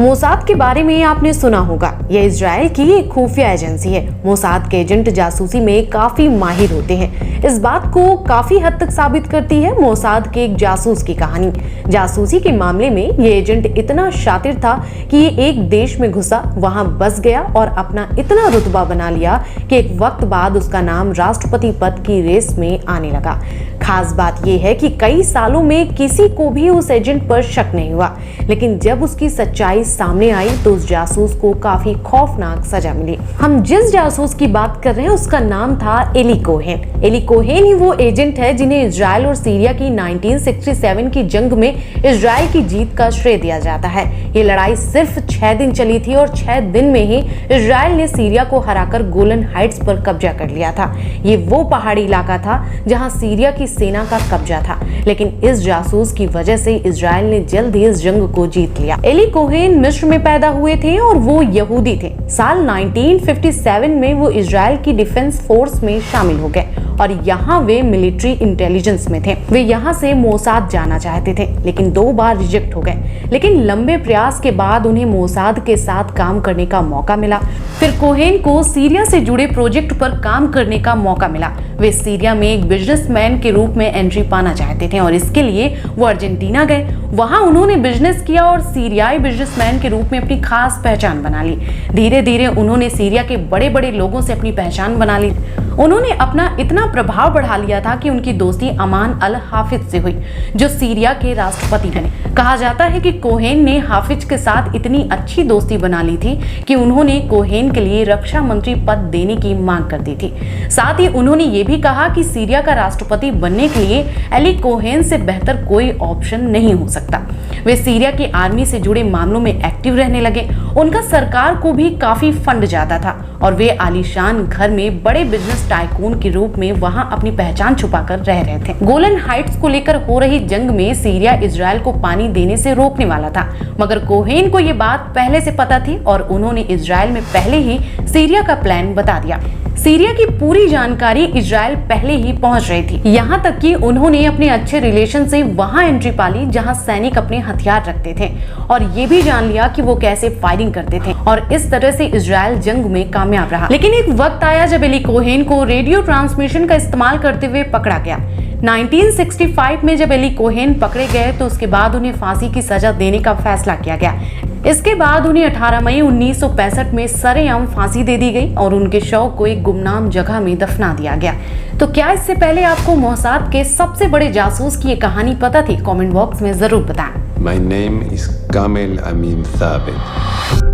Mossad के बारे में आपने सुना होगा। यह इजराइल की एक खुफिया एजेंसी है। मोसाद के एजेंट जासूसी में काफी माहिर होते हैं। इस बात को काफी हद तक साबित करती है मोसाद के एक जासूस की कहानी। जासूसी के मामले में ये एजेंट इतना शातिर था कि ये एक देश में घुसा, वहां बस गया और अपना इतना रुतबा बना लिया कि एक वक्त बाद उसका नाम राष्ट्रपति पद की रेस में आने लगा। खास बात यह है कि कई सालों में किसी को भी उस एजेंट पर शक नहीं हुआ, लेकिन जब उसकी सच्चाई सामने आई तो उस जासूस को काफी खौफनाक सजा मिली। हम जिस जासूस की बात कर रहे हैं उसका नाम था एली कोहेन। एली कोहेन ही वो एजेंट है जिन्हें इजराइल और सीरिया की 1967 की जंग में इजराइल की जीत का श्रेय दिया जाता है। ये लड़ाई सिर्फ 6 दिन चली थी और 6 दिन में ही इजराइल ने सीरिया को हराकर गोलन हाइट्स पर कब्जा कर लिया था। ये वो पहाड़ी इलाका था जहां सीरिया की सेना का कब्जा था, लेकिन इस जासूस की वजह से इजराइल ने जल्द ही इस जंग को जीत लिया। एली कोहेन मिस्र में पैदा हुए थे और वो यहूदी थे। साल 1957 में वो इजराइल की डिफेंस फोर्स में शामिल हो गए और यहाँ वे मिलिट्री इंटेलिजेंस में थे। वे यहाँ से मोसाद जाना चाहते थे, लेकिन 2 बार रिजेक्ट हो गए। लेकिन लंबे प्रयास के बाद उन्हें मोसाद के साथ काम करने का मौका मिला। फिर कोहेन को सीरिया से जुड़े प्रोजेक्ट पर काम करने का मौका मिला। वे सीरिया में एक बिजनेसमैन के रूप में एंट्री पाना चाहते थे और इसके लिए वो अर्जेंटीना गए। वहां उन्होंने बिजनेस किया और सीरियाई बिजनेसमैन के रूप में अपनी खास पहचान बना ली। धीरे धीरे उन्होंने सीरिया के बड़े बड़े लोगों से अपनी पहचान बना ली। उन्होंने अपना इतना प्रभाव बढ़ा लिया था कि उनकी दोस्ती अमान अल हाफिज से हुई, जो सीरिया के राष्ट्रपति बने। कहा जाता है कि कोहेन ने हाफिज के साथ इतनी अच्छी दोस्ती बना ली थी कि उन्होंने कोहेन के लिए रक्षा मंत्री पद देने की मांग कर दी थी। साथ ही उन्होंने ये भी कहा कि सीरिया का राष्ट्रपति बनने के लिए एली कोहेन से बेहतर कोई ऑप्शन नहीं हो सकता। वे सीरिया की आर्मी से जुड़े मामलों में एक्टिव रहने लगे। उनका सरकार को भी काफी फंड जाता था और वे आलीशान घर में बड़े बिजनेस टाइकून के रूप में वहां अपनी पहचान छुपाकर रह रहे थे। गोलन हाइट्स को लेकर हो रही जंग में सीरिया इजराइल को पानी देने से रोकने वाला था, मगर कोहेन को ये बात पहले से पता थी और उन्होंने इजराइल में पहले ही सीरिया का प्लान बता दिया। सीरिया की पूरी जानकारी इजराइल पहले ही पहुंच रही थी, यहाँ तक कि उन्होंने अपने अच्छे रिलेशन से वहां एंट्री पाली जहां सैनिक अपने हथियार रखते थे और ये भी जान लिया कि वो कैसे फायरिंग करते थे और इस तरह से इजराइल जंग में कामयाब रहा। लेकिन एक वक्त आया जब एली कोहेन को रेडियो ट्रांसमिशन का इस्तेमाल करते हुए पकड़ा गया। 1965 में जब एली कोहेन पकड़े गए तो उसके बाद उन्हें फांसी की सजा देने का फैसला किया गया। इसके बाद उन्हें 18 मई 1965 में सरेआम फांसी दे दी गई और उनके शव को एक गुमनाम जगह में दफना दिया गया। तो क्या इससे पहले आपको मोसाद के सबसे बड़े जासूस की ये कहानी पता थी? कमेंट बॉक्स में जरूर बताएं। My name is Kamel Amin Thabit.